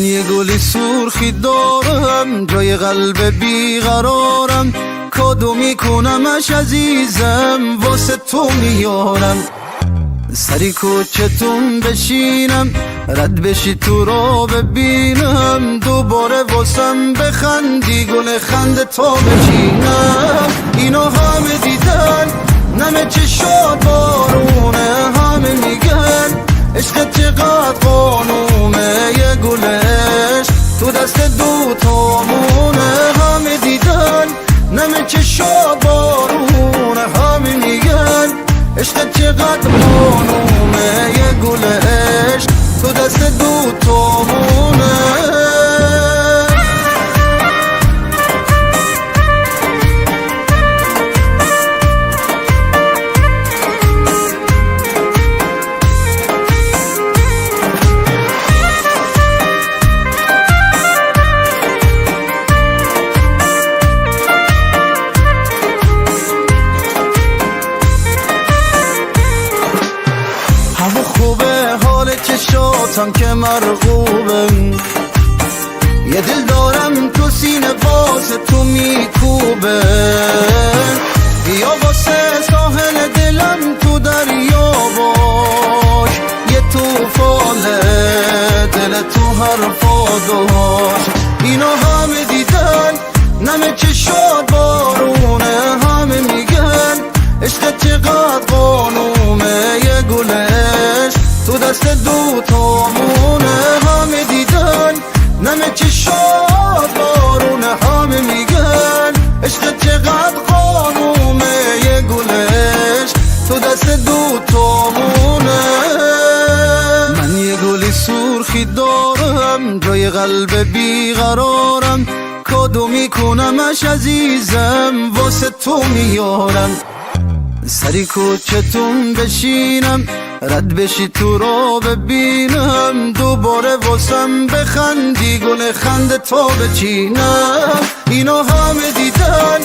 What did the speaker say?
یه گلی سرخی دارم جای قلب بیقرارم، کادو میکنمش عزیزم واسه تو میارم. سری کوچتون بشینم رد بشی تو را ببینم، دوباره واسم بخندی گل خنده تا بچینم. اینو همه دیدن نمه چشات بارونه، همه میگن عشق چقدر قانونه، یه گلش تو دست دوتامونه. همه دیدن نمه چشات بارونه، همه میگن عشق چقدر قانونه، یه گلش تو دست دوتامونه. خوبه حال چشاتم که مرغوبه، یه دل دارم تو سینه واسه تو میکوبه. بیا واسه ساحل دلم تو دریا باش، یه توفانه دل تو حرفا داشت. اینو همه دیدن نمه چشات بارونه، همه میگن عشق چقدر قانونه، یه گلش تو دست دوتامونه. همه دیدن نمه چشات بارونه، همه میگن عشق چقدر قانونه، یه گلش تو دست دوتامونه. من یه گلی سرخی دارم جای قلب بیقرارم، کادو میکنمش عزیزم واسه تو میارم. سری کوچتون بشینم رد بشی تو را ببینم، دوباره واسم بخندی گل خنده تا بچینم. اینو همه دیدن